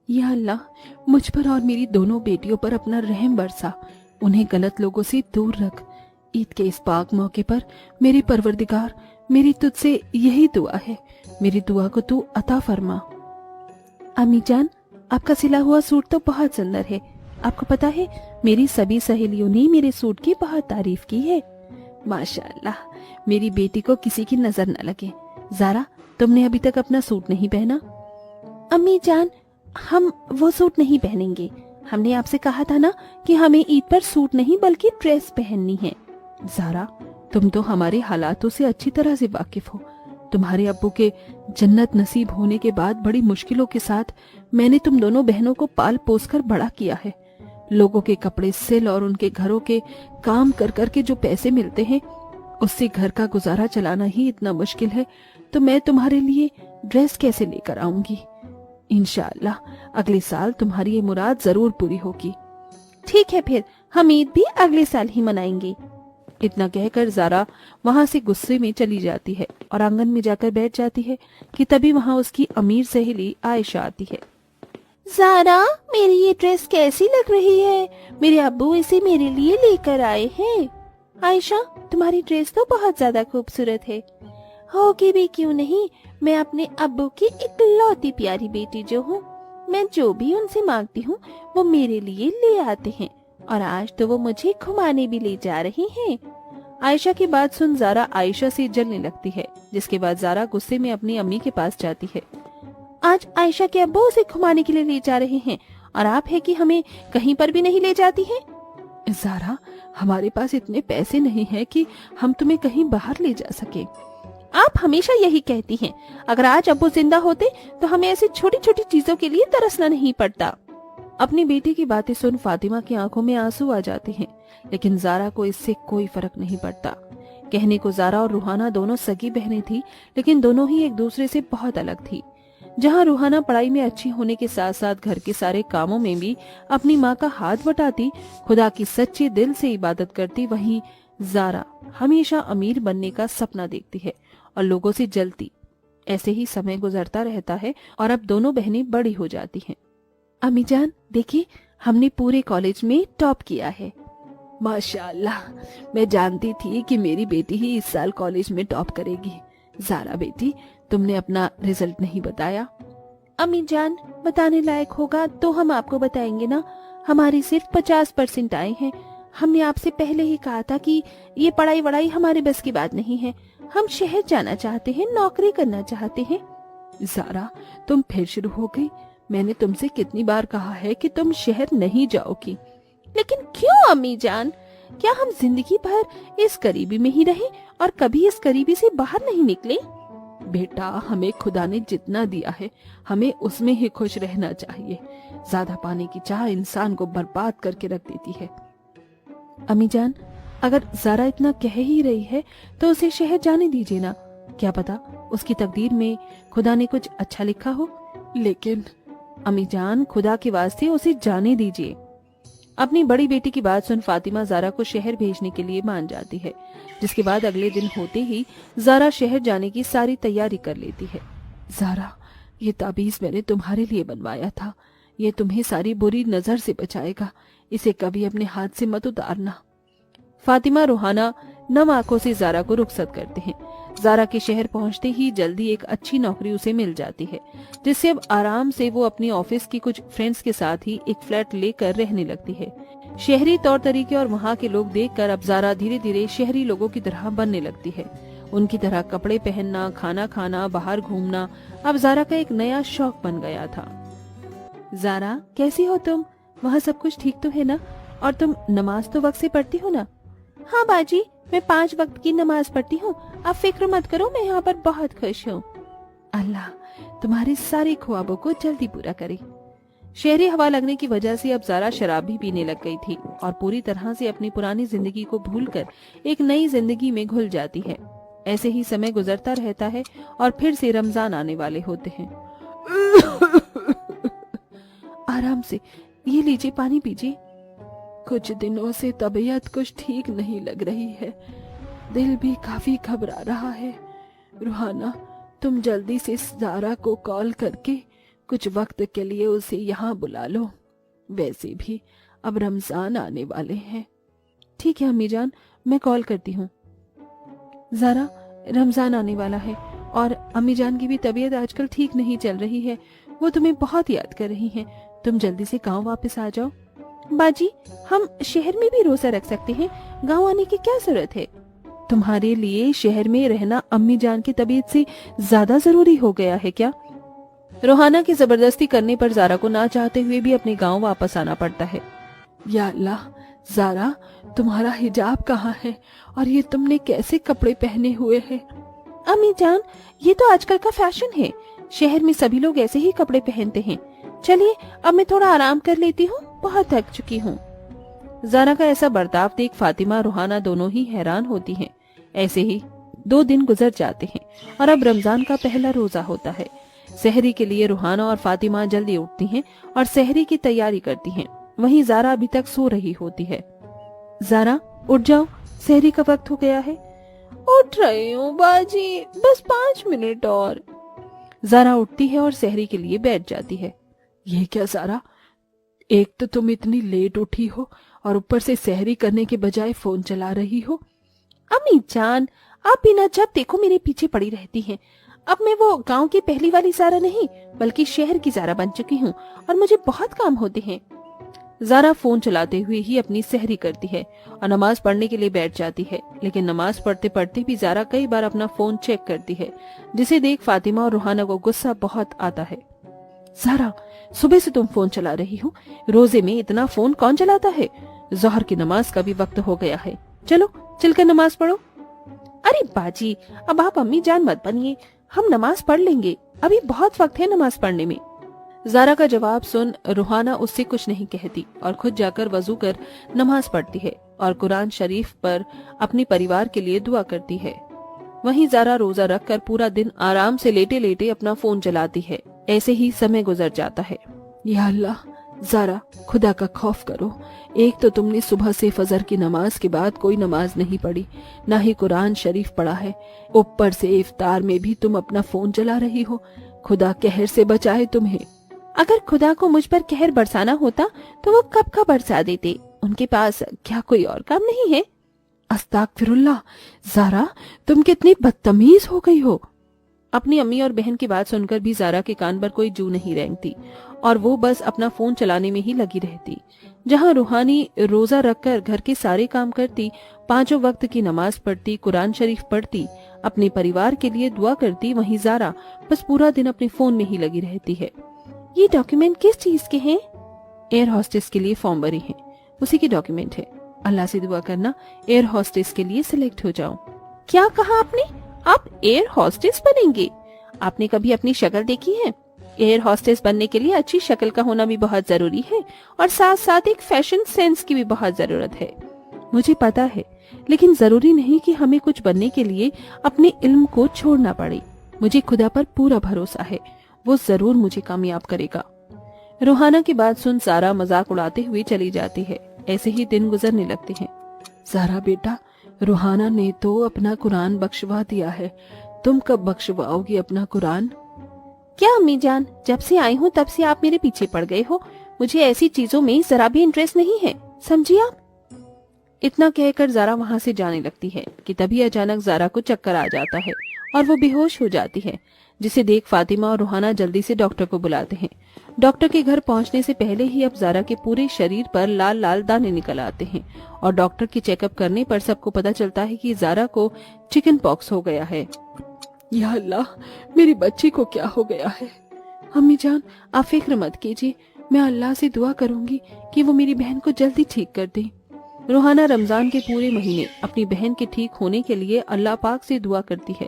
या अल्लाह, मुझ पर और मेरी दोनों बेटियों पर अपना रहम बरसा, उन्हें गलत लोगों से दूर रख। ईद के इस पाक मौके पर मेरे परवरदिगार, मेरी तुझसे यही दुआ है, मेरी दुआ को तू अता फरमा। अम्मी जान, आपका सिला हुआ सूट तो बहुत सुंदर है। आपको पता है, मेरी सभी सहेलियों ने मेरे सूट की बहुत तारीफ की है। माशाअल्लाह, मेरी बेटी को किसी की नजर न लगे। ज़ारा, तुमने अभी तक अपना सूट नहीं पहना? अम्मी जान, हम वो सूट नहीं पहनेंगे। हमने आपसे कहा था ना कि हमें ईद पर सूट नहीं बल्कि ड्रेस पहननी है। ज़ारा, तुम तो हमारे हालातों से अच्छी तरह से वाकिफ हो। तुम्हारे अब्बू के जन्नत नसीब होने के बाद बड़ी मुश्किलों के साथ मैंने तुम दोनों बहनों को पाल पोस कर बड़ा किया है। लोगों के कपड़े सिल और उनके घरों के काम कर कर के जो पैसे मिलते हैं, उससे घर का गुजारा चलाना ही इतना मुश्किल है, तो मैं तुम्हारे लिए ड्रेस कैसे लेकर आऊंगी? इंशाअल्लाह अगले साल तुम्हारी ये मुराद जरूर पूरी होगी। ठीक है, फिर हम ईद भी अगले साल ही मनाएंगे। इतना कहकर ज़ारा वहां से गुस्से में चली जाती है और आंगन में जाकर बैठ जाती है कि तभी वहां उसकी अमीर सहेली आयशा आती है। ज़ारा, मेरी ये ड्रेस कैसी लग रही है? मेरे अब्बू इसे मेरे लिए लेकर आए हैं। आयशा, तुम्हारी ड्रेस तो बहुत ज्यादा खूबसूरत है। होगी भी क्यों नहीं, मैं अपने अब्बू की इकलौती प्यारी बेटी जो हूँ। मैं जो भी उनसे मांगती हूँ वो मेरे लिए ले आते हैं, और आज तो वो मुझे घुमाने भी ले जा रही हैं। आयशा की बात सुन ज़ारा आयशा से जलने लगती है, जिसके बाद ज़ारा गुस्से में अपनी अम्मी के पास जाती है। आज आयशा के अब्बू उसे घुमाने के लिए ले जा रहे हैं और आप है कि हमें कहीं पर भी नहीं ले जाती हैं। ज़ारा, हमारे पास इतने पैसे नहीं हैं कि हम तुम्हें कहीं बाहर ले जा सके। आप हमेशा यही कहती हैं। अगर आज अब्बू जिंदा होते तो हमें ऐसी छोटी छोटी चीजों के लिए तरसना नहीं पड़ता। अपनी बेटी की बातें सुन फातिमा की आंखों में आंसू आ जाते हैं, लेकिन ज़ारा को इससे कोई फर्क नहीं पड़ता। कहने को ज़ारा और रूहाना दोनों सगी बहनें थी, लेकिन दोनों ही एक दूसरे से बहुत अलग थी। जहाँ रूहाना पढ़ाई में अच्छी होने के साथ साथ घर के सारे कामों में भी अपनी माँ का हाथ बटाती, खुदा की सच्चे दिल से इबादत करती, वहीं ज़ारा हमेशा अमीर बनने का सपना देखती है और लोगों से जलती। ऐसे ही समय गुजरता रहता है और अब दोनों बहनें बड़ी हो जाती हैं। अम्मी जान, देखिए, हमने पूरे कॉलेज में टॉप किया है। माशाअल्लाह, मैं जानती थी कि मेरी बेटी ही इस साल कॉलेज में टॉप करेगी। ज़ारा बेटी, तुमने अपना रिजल्ट नहीं बताया। अम्मी जान, बताने लायक होगा तो हम आपको बताएंगे ना। हमारे सिर्फ 50% आए हैं। हमने आपसे पहले ही कहा था कि ये पढ़ाई वढ़ाई हमारे बस की बात नहीं है। हम शहर जाना चाहते हैं, नौकरी करना चाहते हैं। ज़ारा, तुम फिर शुरू हो गई। मैंने तुमसे कितनी बार कहा है कि तुम शहर नहीं जाओगी। लेकिन क्यों अम्मी जान? क्या हम जिंदगी भर इस करीबी में ही रहें और कभी इस करीबी से बाहर नहीं निकले? बेटा, हमें खुदा ने जितना दिया है हमें उसमें ही खुश रहना चाहिए। ज्यादा पाने की चाह इंसान को बर्बाद करके रख देती है। अम्मी जान, अगर ज़ारा इतना कह ही रही है तो उसे शहर जाने दीजिए ना। क्या पता उसकी तकदीर में खुदा ने कुछ अच्छा लिखा हो। लेकिन अम्मी जान, खुदा के वास्ते उसे जाने दीजिए। अपनी बड़ी बेटी की बात सुन फातिमा ज़ारा को शहर भेजने के लिए मान जाती है, जिसके बाद अगले दिन होते ही ज़ारा शहर जाने की सारी तैयारी कर लेती है। ज़ारा, ये ताबीज मैंने तुम्हारे लिए बनवाया था। ये तुम्हें सारी बुरी नजर से बचाएगा। इसे कभी अपने हाथ से मत उतारना। फातिमा रूहाना नम आंखों से ज़ारा को रुखसत करते हैं। ज़ारा के शहर पहुंचते ही जल्दी एक अच्छी नौकरी उसे मिल जाती है, जिससे अब आराम से वो अपनी ऑफिस की कुछ फ्रेंड्स के साथ ही एक फ्लैट लेकर रहने लगती है। शहरी तौर तरीके और वहाँ के लोग देखकर अब ज़ारा धीरे धीरे शहरी लोगों की तरह बनने लगती है। उनकी तरह कपड़े पहनना, खाना खाना, बाहर घूमना अब ज़ारा का एक नया शौक बन गया था। ज़ारा, कैसी हो तुम? वहाँ सब कुछ ठीक तो है ना? और तुम नमाज तो वक्त से पढ़ती हो ना? हाँ बाजी, मैं 5 वक्त की नमाज पढ़ती हूँ। आप फिक्र मत करो, मैं यहाँ पर बहुत खुश हूँ। अल्लाह तुम्हारे सारे ख्वाबों को जल्दी पूरा करे। शहरी हवा लगने की वजह से अब ज़ारा शराब भी पीने लग गई थी और पूरी तरह से अपनी पुरानी जिंदगी को भूलकर एक नई जिंदगी में घुल जाती है। ऐसे ही समय गुजरता रहता है और फिर से रमजान आने वाले होते हैं। आराम से, ये लीजिए, पानी पीजिए। कुछ दिनों से तबीयत कुछ ठीक नहीं लग रही है, दिल भी काफी घबरा रहा है। रूहाना, तुम जल्दी से ज़ारा को कॉल करके कुछ वक्त के लिए उसे यहाँ बुला लो। वैसे भी अब रमजान आने वाले हैं। ठीक है अम्मी जान, मैं कॉल करती हूँ। ज़ारा, रमजान आने वाला है और अम्मी जान की भी तबीयत आजकल ठीक नहीं चल रही है। वो तुम्हें बहुत याद कर रही हैं। तुम जल्दी से गांव वापस आ जाओ। बाजी, हम शहर में भी रोजा रख सकते हैं, गांव आने की क्या जरूरत है? तुम्हारे लिए शहर में रहना अम्मी जान की तबीयत से ज्यादा जरूरी हो गया है क्या? रोहाना की जबरदस्ती करने पर ज़ारा को ना चाहते हुए भी अपने गांव वापस आना पड़ता है। या अल्लाह, ज़ारा, तुम्हारा हिजाब कहाँ है और ये तुमने कैसे कपड़े पहने हुए हैं? अम्मी जान, ये तो आजकल का फैशन है। शहर में सभी लोग ऐसे ही कपड़े पहनते हैं। चलिए अब मैं थोड़ा आराम कर लेती हूँ, बहुत थक चुकी हूँ। ज़ारा का ऐसा बर्ताव देख फातिमा रोहाना दोनों ही हैरान होती हैं। ऐसे ही 2 दिन गुजर जाते हैं और अब रमजान का पहला रोजा होता है। सहरी के लिए रोहाना और फातिमा जल्दी उठती हैं और सहरी की तैयारी करती हैं। वहीं ज़ारा अभी तक सो रही होती है। ज़ारा, उठ जाओ, सहरी का वक्त हो गया है। उठ रही हूँ बाजी, बस 5 मिनट और। ज़ारा उठती है और सहरी के लिए बैठ जाती है। ये क्या ज़ारा, एक तो तुम इतनी लेट उठी हो और ऊपर से सहरी करने के बजाय फोन चला रही हो। अम्मी जान, आप बिना जब देखो मेरे पीछे पड़ी रहती हैं। अब मैं वो गांव की पहली वाली ज़ारा नहीं, बल्कि शहर की ज़ारा बन चुकी हूँ और मुझे बहुत काम होते हैं। ज़ारा फोन चलाते हुए ही अपनी सहरी करती है और नमाज पढ़ने के लिए बैठ जाती है। लेकिन नमाज पढ़ते पढ़ते भी ज़ारा कई बार अपना फोन चेक करती है, जिसे देख फातिमा और रोहाना को गुस्सा बहुत आता है। ज़ारा, सुबह से तुम फोन चला रही हो, रोजे में इतना फोन कौन चलाता है? जोहर की नमाज का भी वक्त हो गया है, चलो चलकर नमाज पढ़ो। अरे बाजी, अब आप अम्मी जान मत बनिए, हम नमाज पढ़ लेंगे, अभी बहुत वक्त है नमाज पढ़ने में। ज़ारा का जवाब सुन रोहाना उससे कुछ नहीं कहती और खुद जाकर वजू कर नमाज पढ़ती है और कुरान शरीफ पर अपने परिवार के लिए दुआ करती है। वहीं ज़ारा रोजा रखकर पूरा दिन आराम से लेटे लेटे अपना फोन चलाती है। ऐसे ही समय गुजर जाता है। या अल्लाह, ज़ारा, खुदा का खौफ करो। एक तो तुमने सुबह से फजर की नमाज के बाद कोई नमाज नहीं पढ़ी, ना ही कुरान शरीफ पढ़ा है। ऊपर से इफ्तार में भी तुम अपना फोन चला रही हो। खुदा कहर से बचाए तुम्हें। अगर खुदा को मुझ पर कहर बरसाना होता तो वो कब का बरसा देते। उनके पास क्या कोई और काम नहीं है? अस्तगफिरुल्लाह, ज़ारा, तुम कितनी बदतमीज हो गई हो। अपनी अम्मी और बहन की बात सुनकर भी ज़ारा के कान पर कोई जू नहीं रेंगती और वो बस अपना फोन चलाने में ही लगी रहती। जहाँ रूहानी रोजा रखकर घर के सारे काम करती, 5 वक्त की नमाज पढ़ती, कुरान शरीफ पढ़ती, अपने परिवार के लिए दुआ करती, वहीं ज़ारा बस पूरा दिन अपने फोन में ही लगी रहती है। ये डॉक्यूमेंट किस चीज के हैं? एयर होस्टेस के लिए फॉर्म भरे हैं, उसी के डॉक्यूमेंट है। अल्लाह से दुआ करना एयर होस्टेस के लिए सिलेक्ट हो जाओ। क्या कहा आपने? आप एयर होस्टेस बनेंगे? आपने कभी अपनी शक्ल देखी है? एयर होस्टेस बनने के लिए अच्छी शक्ल का होना भी बहुत जरूरी है और साथ साथ एक फैशन सेंस की भी बहुत जरूरत है। मुझे पता है, लेकिन जरूरी नहीं कि हमें कुछ बनने के लिए अपने इल्म को छोड़ना पड़े। मुझे खुदा पर पूरा भरोसा है, वो जरूर मुझे कामयाब करेगा। रोहाना की बात सुन ज़ारा मजाक उड़ाते हुए चली जाती है। ऐसे ही दिन गुजरने लगते हैं। ज़ारा बेटा, रोहाना ने तो अपना कुरान बख्शवा दिया है, तुम कब बख्शवाओगी अपना कुरान? क्या अम्मी जान, जब से आई हूँ तब से आप मेरे पीछे पड़ गए हो। मुझे ऐसी चीजों में जरा भी इंटरेस्ट नहीं है, समझिए आप। इतना कहकर ज़ारा वहाँ से जाने लगती है कि तभी अचानक ज़ारा को चक्कर आ जाता है और वो बेहोश हो जाती है, जिसे देख फातिमा और रोहाना जल्दी से डॉक्टर को बुलाते हैं। डॉक्टर के घर पहुंचने से पहले ही अब ज़ारा के पूरे शरीर पर लाल लाल दाने निकल आते हैं और डॉक्टर की चेकअप करने पर सबको पता चलता है कि ज़ारा को चिकन पॉक्स हो गया है। या अल्लाह, मेरी बच्ची को क्या हो गया है? अम्मी जान, आप फिक्र मत कीजिए, मैं अल्लाह से दुआ करूंगी कि वो मेरी बहन को जल्दी ठीक कर दे। रोहाना रमजान के पूरे महीने अपनी बहन के ठीक होने के लिए अल्लाह पाक से दुआ करती है,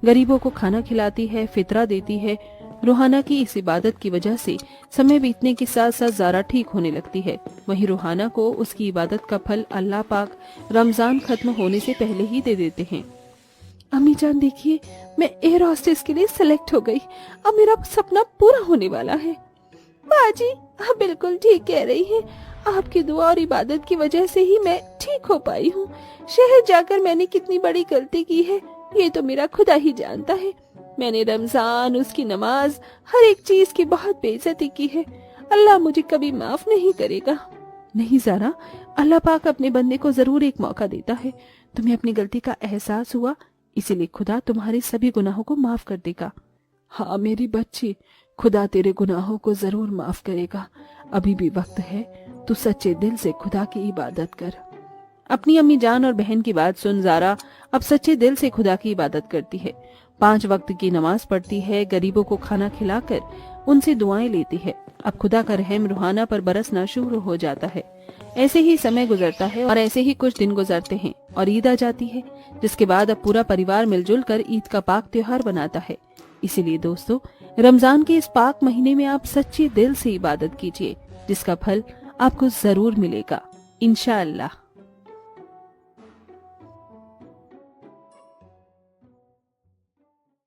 गरीबों को खाना खिलाती है, फितरा देती है। रोहाना की इस इबादत की वजह से समय बीतने के साथ साथ ज़ारा ठीक होने लगती है। वहीं रोहाना को उसकी इबादत का फल अल्लाह पाक रमजान खत्म होने से पहले ही दे देते हैं। अम्मी जान देखिए, मैं एयर होस्टेस के लिए सिलेक्ट हो गई। अब मेरा सपना पूरा होने वाला है। बाजी, आप बिल्कुल ठीक कह रही हैं। आपकी दुआ और इबादत की वजह से ही मैं ठीक हो पाई हूँ। शहर जाकर मैंने कितनी बड़ी गलती की है, ये तो मेरा खुदा ही जानता है। میں نے رمضان، اس کی نماز، ہر ایک چیز کی بہت بے عزتی کی ہے۔ اللہ مجھے کبھی معاف نہیں کرے گا۔ نہیں زارا، اللہ پاک اپنے بندے کو ضرور ایک موقع دیتا ہے۔ تمہیں اپنی غلطی کا احساس ہوا، اسی لیے خدا تمہارے سبھی گناہوں کو معاف کر دے گا۔ ہاں میری بچی، خدا تیرے گناہوں کو ضرور معاف کرے گا۔ ابھی بھی وقت ہے، تو سچے دل سے خدا کی عبادت کر۔ اپنی امی جان اور بہن کی بات سن زارا اب سچے دل سے خدا کی عبادت کرتی ہے۔ 5 وقت کی نماز پڑھتی ہے، غریبوں کو کھانا کھلا کر ان سے دعائیں لیتی ہے۔ اب خدا کا رحم روحانہ پر برسنا شروع ہو جاتا ہے۔ ایسے ہی سمے گزرتا ہے اور ایسے ہی کچھ دن گزرتے ہیں اور عید آ جاتی ہے، جس کے بعد اب پورا پریوار مل جل کر عید کا پاک تہوار بناتا ہے۔ اسی لیے دوستو، رمضان کے اس پاک مہینے میں آپ سچے دل سے عبادت کیجیے، جس کا پھل آپ کو ضرور ملے گا انشاءاللہ۔